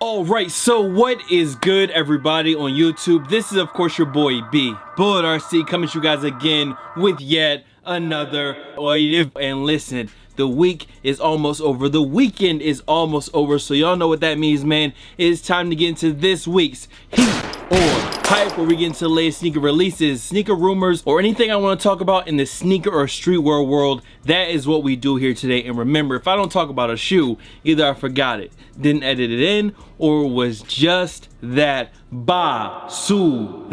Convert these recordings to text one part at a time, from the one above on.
Alright, so what is good, everybody on YouTube? This is of course your boy B, Bullet RC, coming to you guys again with yet another audio. And listen, the week is almost over, the weekend is almost over, so y'all know what that means, man. It's time to get into this week's Heat or Hype, where we get into the latest sneaker releases, sneaker rumors, or anything I want to talk about in the sneaker or streetwear world. That is what we do here today. And remember, if I don't talk about a shoe, either I forgot it, didn't edit it in, or was just that Basura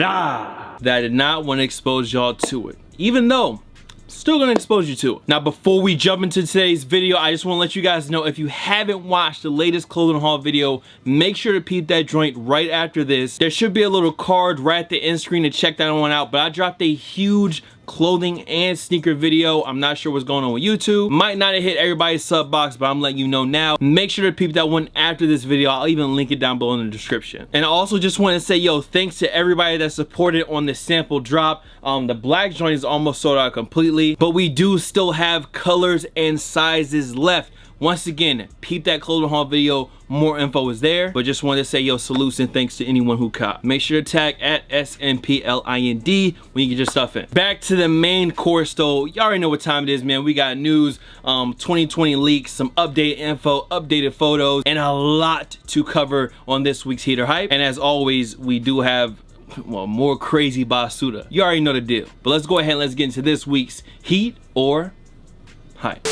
that I did not want to expose y'all to it, even though still gonna expose you to it. Now, before we jump into today's video, I just want to let you guys know, if you haven't watched the latest clothing haul video, make sure to peep that joint right after this. There should be a little card right at the end screen to check that one out. But I dropped a huge clothing and sneaker video. I'm not sure what's going on with YouTube. Might not have hit everybody's sub box, but I'm letting you know now. Make sure to peep that one after this video. I'll even link it down below in the description. And I also just want to say, yo, thanks to everybody that supported on the sample drop. The black joint is almost sold out completely, but we do still have colors and sizes left. Once again, peep that clothing haul video, more info is there. But just wanted to say, yo, salutes and thanks to anyone who caught. Make sure to tag at SNPLIND when you get your stuff in. Back to the main course though, y'all already know what time it is, man. We got news, 2020 leaks, some updated info, updated photos, and a lot to cover on this week's Heat or Hype. And as always, we do have, well, more crazy Basura. You already know the deal. But let's go ahead and let's get into this week's Heat or Hype.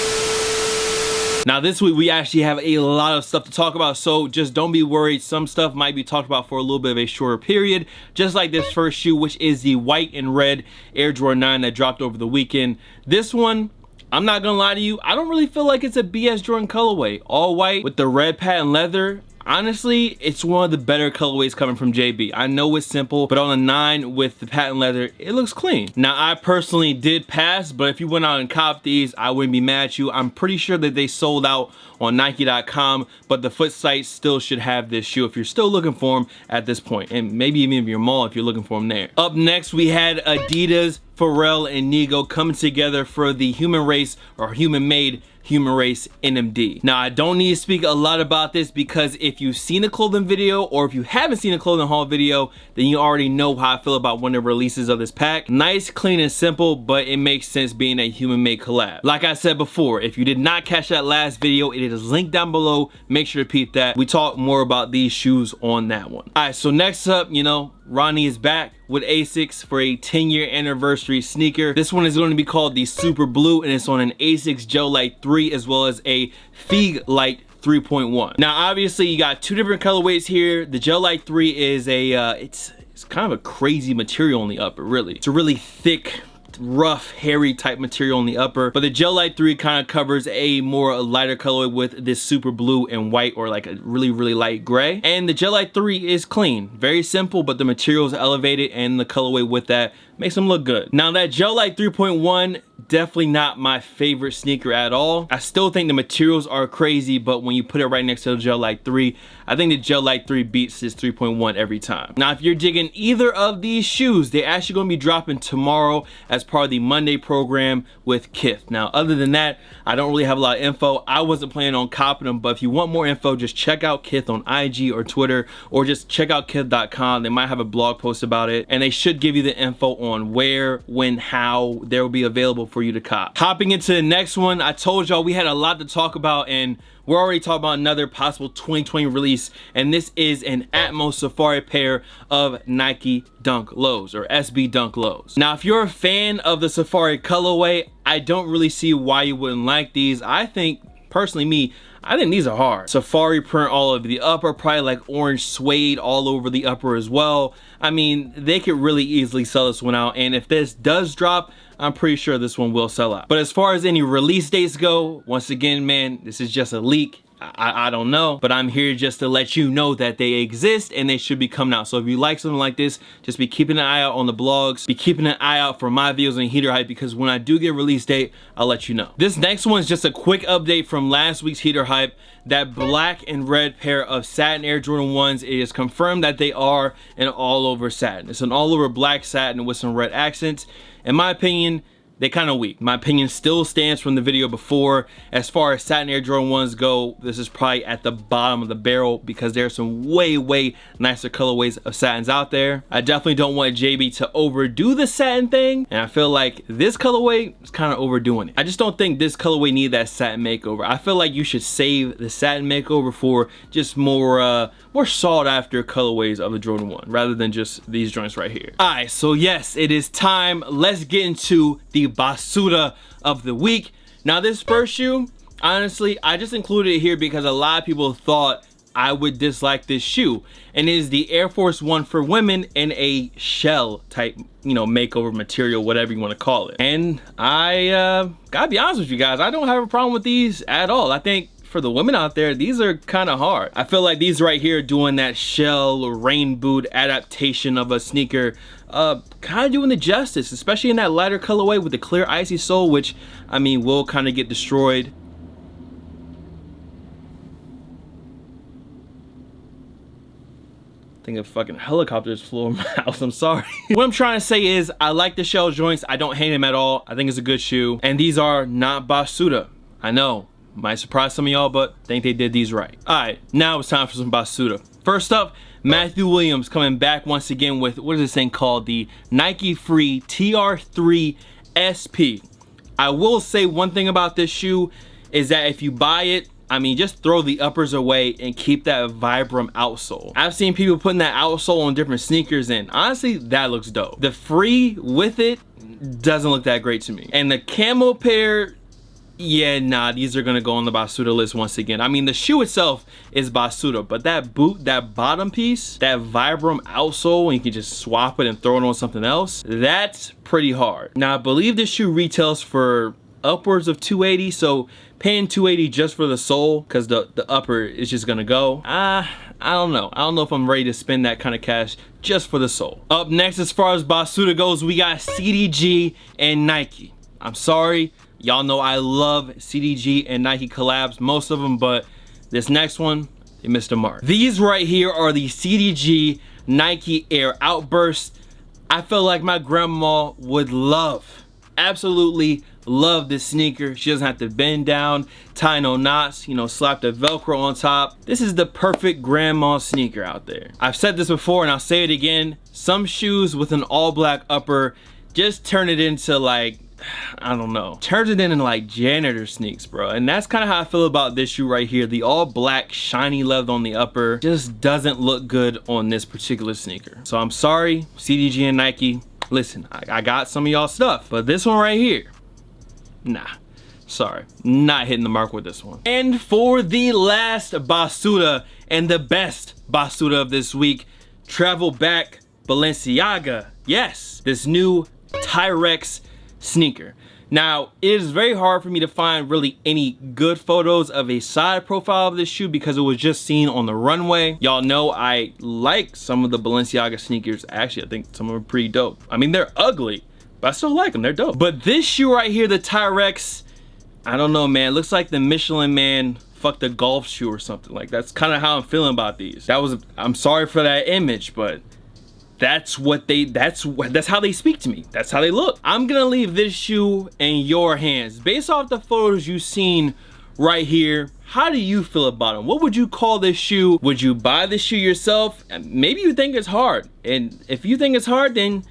Now this week we actually have a lot of stuff to talk about, so just don't be worried. Some stuff might be talked about for a little bit of a shorter period, just like this first shoe, which is the white and red Air Jordan 9 that dropped over the weekend. This one, I'm not gonna lie to you, I don't really feel like it's a BS Jordan colorway. All white with the red patent leather. Honestly, it's one of the better colorways coming from JB. I know it's simple, but on the 9 with the patent leather, it looks clean. Now, I personally did pass, but if you went out and copped these, I wouldn't be mad at you. I'm pretty sure that they sold out on Nike.com, but the foot site still should have this shoe if you're still looking for them at this point, and maybe even if your mall if you're looking for them there. Up next, we had Adidas, Pharrell, and Nigo coming together for the Human Race or Human Made Human Race NMD. Now, I don't need to speak a lot about this because if you've seen a clothing video or if you haven't seen a clothing haul video, then you already know how I feel about one of the releases of this pack. Nice, clean, and simple, but it makes sense being a human made collab. Like I said before, if you did not catch that last video, it is linked down below. Make sure to peep that. We talk more about these shoes on that one. All right, so next up, you know, Ronnie is back with AJ6 for a 10-year anniversary sneaker. This one is going to be called the Super Blue, and it's on an AJ6 Gel Light 3 as well as a Fig Light 3.1. Now, obviously, you got two different colorways here. The Gel Light 3 is a, it's kind of a crazy material on the upper, really. It's a really thick, rough, hairy type material on the upper, but the Gel Light 3 kind of covers a more lighter color with this super blue and white, or like a really light gray. And the Gel Light 3 is clean, very simple, but the material is elevated, and the colorway with that makes them look good. Now, that Gel Light 3.1, definitely not my favorite sneaker at all. I still think the materials are crazy, but when you put it right next to the Gel Light 3, I think the Gel Light 3 beats this 3.1 every time. Now, if you're digging either of these shoes, they're actually going to be dropping tomorrow as part of the Monday program with Kith. Now, other than that, I don't really have a lot of info. I wasn't planning on copying them, but if you want more info, just check out Kith on IG or Twitter, or just check out kith.com. They might have a blog post about it, and they should give you the info on where, when, how they will be available for you to cop. Hopping into the next one, I told y'all we had a lot to talk about, and we're already talking about another possible 2020 release, and this is an Atmos Safari pair of Nike Dunk Lows, or SB Dunk Lows. Now, if you're a fan of the Safari colorway, I don't really see why you wouldn't like these. I think, personally, I think these are hard. Safari print all over the upper, probably like orange suede all over the upper as well. I mean, they could really easily sell this one out, and if this does drop, I'm pretty sure this one will sell out. But as far as any release dates go, once again, man, this is just a leak. I don't know, but I'm here just to let you know that they exist and they should be coming out. So if you like something like this, just be keeping an eye out on the blogs, be keeping an eye out for my videos on Heat or Hype, because when I do get a release date, I'll let you know. This next one is just a quick update from last week's Heat or Hype. That black and red pair of satin Air Jordan 1s, it is confirmed that they are an all over satin. It's an all over black satin with some red accents. In my opinion, they kind of weak. My opinion still stands from the video before. As far as satin Air Jordan 1s go, this is probably at the bottom of the barrel because there's some way nicer colorways of satins out there. I definitely don't want JB to overdo the satin thing, and I feel like this colorway is kind of overdoing it. I just don't think this colorway needs that satin makeover. I feel like you should save the satin makeover for just more sought after colorways of the Jordan 1 rather than just these joints right here. All right, so yes, it is time. Let's get into the Basura of the week. Now this first shoe, honestly, I just included it here because a lot of people thought I would dislike this shoe, and it is the Air Force 1 for women in a shell type, you know, makeover material, whatever you want to call it. And I gotta be honest with you guys, I don't have a problem with these at all. I think for the women out there, these are kind of hard. I feel like these right here doing that shell rain boot adaptation of a sneaker, kind of doing the justice, especially in that lighter colorway with the clear icy sole, which I mean will kind of get destroyed. I think a fucking helicopter just flew over my house. I'm sorry. What I'm trying to say is I like the shell joints. I don't hate them at all. I think it's a good shoe, and these are not Basura. I know, might surprise some of y'all, but I think they did these right. All right, now it's time for some Basura. First up, Matthew Williams coming back once again with, what is this thing called? The Nike Free TR3 SP. I will say one thing about this shoe is that if you buy it, I mean, just throw the uppers away and keep that Vibram outsole. I've seen people putting that outsole on different sneakers, and honestly, that looks dope. The free with it doesn't look that great to me. And the camo pair, yeah, nah, these are gonna go on the Basura list once again. I mean, the shoe itself is Basura, but that boot, that bottom piece, that Vibram outsole, and you can just swap it and throw it on something else, that's pretty hard. Now, I believe this shoe retails for upwards of $280, so paying $280 just for the sole, because the upper is just gonna go, I don't know. I don't know if I'm ready to spend that kind of cash just for the sole. Up next, as far as Basura goes, we got CDG and Nike. I'm sorry, y'all know I love CDG and Nike collabs, most of them, but this next one, they missed the mark. These right here are the CDG Nike Air Outburst. I feel like my grandma would love, absolutely love this sneaker. She doesn't have to bend down, tie no knots, you know, slap the Velcro on top. This is the perfect grandma sneaker out there. I've said this before and I'll say it again. Some shoes with an all black upper just turn it into like, I don't know, turns it into like janitor sneaks, bro. And that's kind of how I feel about this shoe right here. The all black shiny leather on the upper just doesn't look good on this particular sneaker. So I'm sorry, CDG and Nike. Listen, I got some of y'all stuff, but this one right here, nah, sorry, not hitting the mark with this one. And for the last Basura and the best Basura of this week, travel back Balenciaga. Yes, this new Tyrex sneaker. Now, it is very hard for me to find really any good photos of a side profile of this shoe because it was just seen on the runway. Y'all know I like some of the Balenciaga sneakers. Actually, I think some of them are pretty dope. I mean, they're ugly, but I still like them, they're dope. But this shoe right here, the Tyrex, I don't know, man, looks like the Michelin Man fucked a golf shoe or something. Like, that's kind of how I'm feeling about these. I'm sorry for that image, but that's how they speak to me. That's how they look. I'm gonna leave this shoe in your hands. Based off the photos you've seen right here, how do you feel about them? What would you call this shoe? Would you buy this shoe yourself? Maybe you think it's hard. And if you think it's hard, then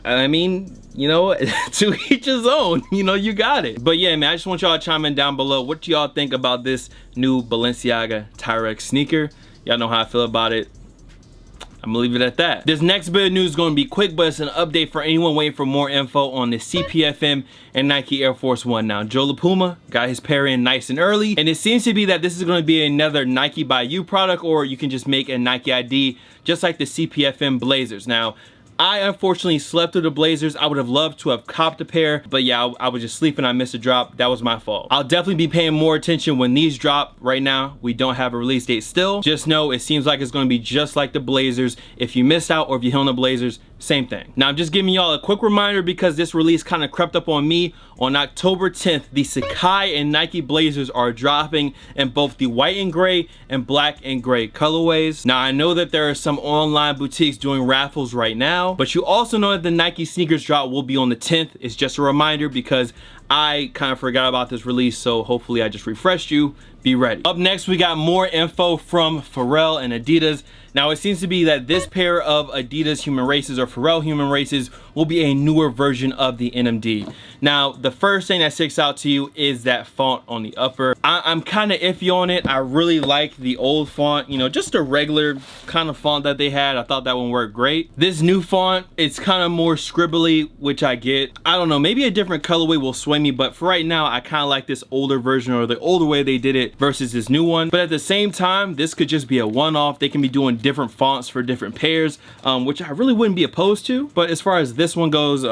I mean, you know, to each his own, you know, you got it. But yeah, man, I just want y'all to chime in down below. What y'all think about this new Balenciaga Tyrex sneaker? Y'all know how I feel about it. I'm gonna leave it at that. This next bit of news is gonna be quick, but it's an update for anyone waiting for more info on the Cpfm and Nike Air Force 1. Now, Joe LaPuma got his pair in nice and early, and it seems to be that this is gonna be another Nike by You product, or you can just make a Nike ID, just like the Cpfm Blazers. Now, I unfortunately slept through the Blazers. I would have loved to have copped a pair, but yeah, I was just sleeping. I missed a drop. That was my fault. I'll definitely be paying more attention when these drop. Right now, we don't have a release date still. Just know it seems like it's going to be just like the Blazers. If you missed out or if you hit on the Blazers, same thing. Now I'm just giving y'all a quick reminder because this release kind of crept up on me. On October 10th, the Sacai and Nike Blazers are dropping in both the white and gray and black and gray colorways. Now I know that there are some online boutiques doing raffles right now, but you also know that the Nike sneakers drop will be on the 10th. It's just a reminder because I kind of forgot about this release, so hopefully I just refreshed you. Be ready. Up next, we got more info from Pharrell and Adidas. Now it seems to be that this pair of Adidas Human Races or Pharrell Human Races will be a newer version of the NMD. Now the first thing that sticks out to you is that font on the upper. I'm kind of iffy on it. I really like the old font, you know, just a regular kind of font that they had. I thought that one worked great. This new font, it's kind of more scribbly, which I get. I don't know, maybe a different colorway will sway me, but for right now I kind of like this older version or the older way they did it versus this new one. But at the same time, this could just be a one-off. They can be doing different fonts for different pairs, which I really wouldn't be opposed to. But as far as this one goes,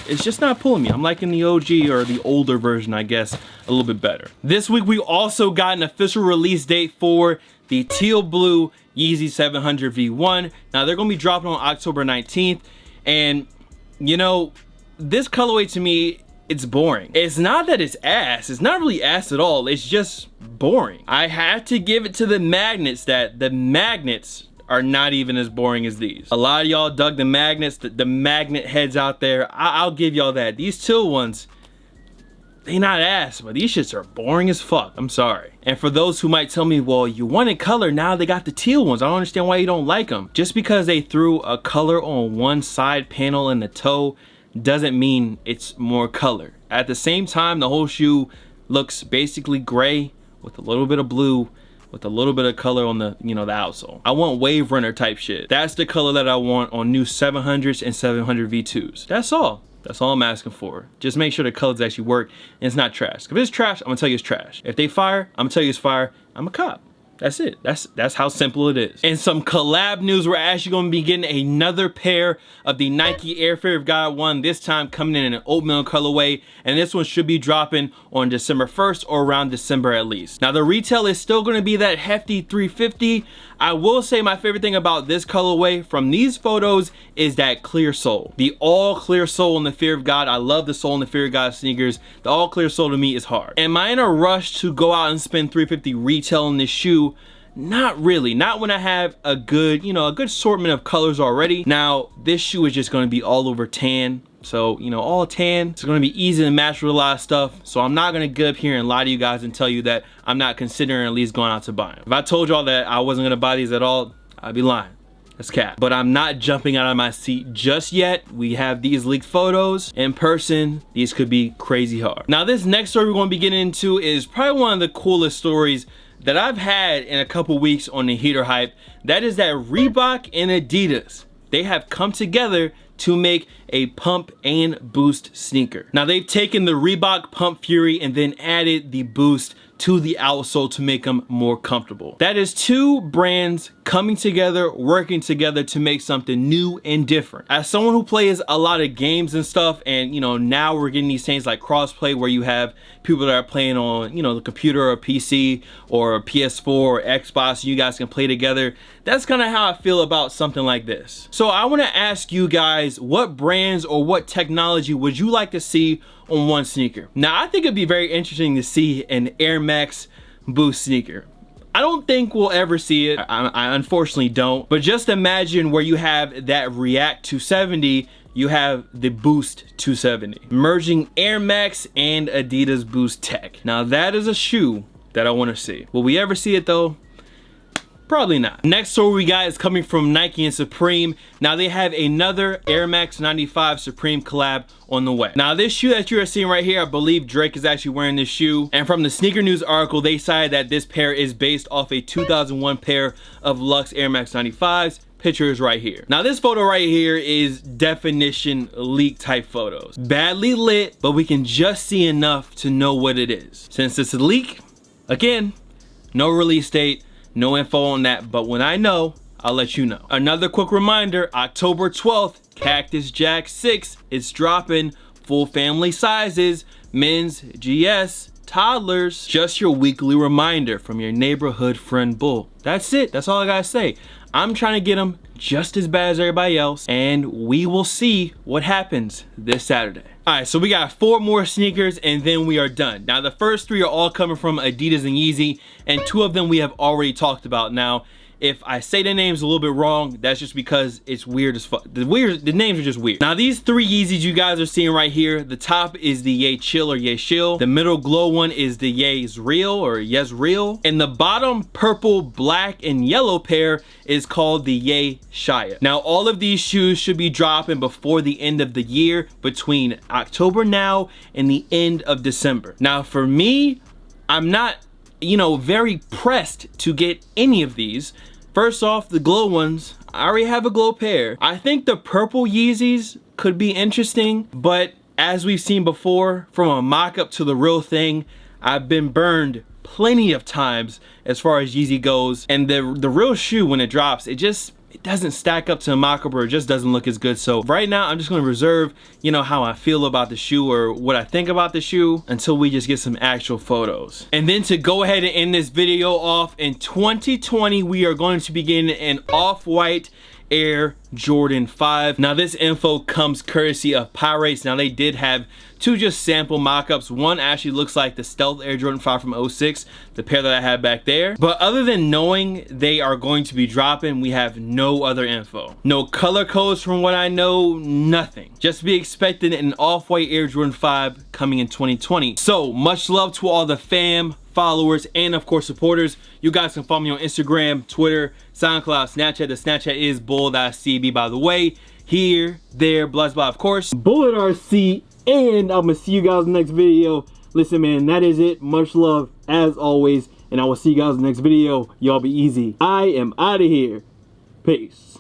it's just not pulling me. I'm liking the OG or the older version, I guess, a little bit better. This week we also got an official release date for the teal blue Yeezy 700 V1. Now they're gonna be dropping on October 19th, and you know, this colorway to me, it's boring. It's not that it's ass. It's not really ass at all. It's just boring. I had to give it to the magnets that the magnets are not even as boring as these. A lot of y'all dug the magnets, the magnet heads out there. I'll give y'all that. These teal ones, they not ass, but these shits are boring as fuck. I'm sorry. And for those who might tell me, well, you wanted color, now they got the teal ones. I don't understand why you don't like them. Just because they threw a color on one side panel in the toe doesn't mean it's more color. At the same time, the whole shoe looks basically gray with a little bit of blue with a little bit of color on the, you know, the outsole. I want wave runner type shit. That's the color that I want on new 700s and 700 V2s. That's all. That's all I'm asking for. Just make sure the colors actually work and it's not trash. If it's trash, I'm gonna tell you it's trash. If they fire, I'm gonna tell you it's fire. I'm a cop. That's it. That's how simple it is. And some collab news, we're actually going to be getting another pair of the Nike Air Fear of God 1, this time coming in an oatmeal colorway, and this one should be dropping on December 1st or around December at least. Now the retail is still going to be that hefty $350. I will say my favorite thing about this colorway from these photos is that clear sole. The all clear sole in the Fear of God. I love the sole in the Fear of God sneakers. The all clear sole to me is hard. Am I in a rush to go out and spend $350 retail in this shoe? Not really. Not when I have a good, you know, a good assortment of colors already. Now this shoe is just going to be all over tan. So, you know, all tan. It's going to be easy to match with a lot of stuff. So I'm not going to get up here and lie to you guys and tell you that I'm not considering at least going out to buy them. If I told y'all that I wasn't going to buy these at all, I'd be lying. That's cap. But I'm not jumping out of my seat just yet. We have these leaked photos. In person, these could be crazy hard. Now this next story we're going to be getting into is probably one of the coolest stories that I've had in a couple weeks on the Heater Hype. That is that Reebok and Adidas, they have come together to make a pump and boost sneaker. Now they've taken the Reebok Pump Fury and then added the boost to the outsole to make them more comfortable. That is two brands coming together, working together to make something new and different. As someone who plays a lot of games and stuff, and you know, now we're getting these things like crossplay where you have people that are playing on, you know, the computer or PC or a PS4 or Xbox, you guys can play together. That's kind of how I feel about something like this. So I want to ask you guys, what brands or what technology would you like to see on one sneaker? Now I think it'd be very interesting to see an Air Max Boost sneaker. I don't think we'll ever see it. I unfortunately don't. But just imagine where you have that React 270, you have the Boost 270. Merging Air Max and Adidas Boost tech. Now that is a shoe that I want to see. Will we ever see it though? Probably not. Next story we got is coming from Nike and Supreme. Now they have another Air Max 95 Supreme collab on the way. Now this shoe that you are seeing right here, I believe Drake is actually wearing this shoe. And from the Sneaker News article, they cited that this pair is based off a 2001 pair of Luxe Air Max 95s. Picture is right here. Now this photo right here is definition leak type photos. Badly lit, but we can just see enough to know what it is. Since it's a leak, again, no release date, no info on that, but when I know, I'll let you know. Another quick reminder, October 12th, Cactus Jack 6 is dropping full family sizes, men's GS toddlers. Just your weekly reminder from your neighborhood friend Bull. That's it. That's all I gotta say. I'm trying to get them just as bad as everybody else, and we will see what happens this Saturday. All right, so we got 4 more sneakers and then we are done. Now the first 3 are all coming from Adidas and Yeezy, and 2 of them we have already talked about. Now, if I say the names a little bit wrong, that's just because it's weird as fuck. The names are just weird. Now these 3 Yeezys you guys are seeing right here, the top is the Ye Chill or Ye Shill. The middle glow one is the Ye's Real or Yes Real. And the bottom purple, black, and yellow pair is called the Ye Shia. Now all of these shoes should be dropping before the end of the year, between October now and the end of December. Now for me, I'm not, you know, very pressed to get any of these. First off, the glow ones, I already have a glow pair. I think the purple Yeezys could be interesting, but as we've seen before, from a mock-up to the real thing, I've been burned plenty of times as far as Yeezy goes, and the real shoe, when it drops, it doesn't stack up to a mock-up, or it just doesn't look as good. So right now I'm just going to reserve, you know, how I feel about the shoe or what I think about the shoe until we just get some actual photos. And then to go ahead and end this video off, in 2020 we are going to be getting an off-white Air Jordan 5. Now this info comes courtesy of Pirates. Now they did have 2 just sample mock-ups. One actually looks like the Stealth Air Jordan 5 from 06, the pair that I had back there. But other than knowing they are going to be dropping, we have no other info. No color codes from what I know, nothing. Just be expecting an off-white Air Jordan 5 coming in 2020. So much love to all the fam, followers, and of course supporters. You guys can follow me on Instagram, Twitter, SoundCloud, Snapchat. The Snapchat is bull.cb, by the way. Here, there, blah blah, of course. Bullet RC, and I'm gonna see you guys in the next video. Listen, man, that is it. Much love as always, and I will see you guys in the next video. Y'all be easy. I am out of here. Peace.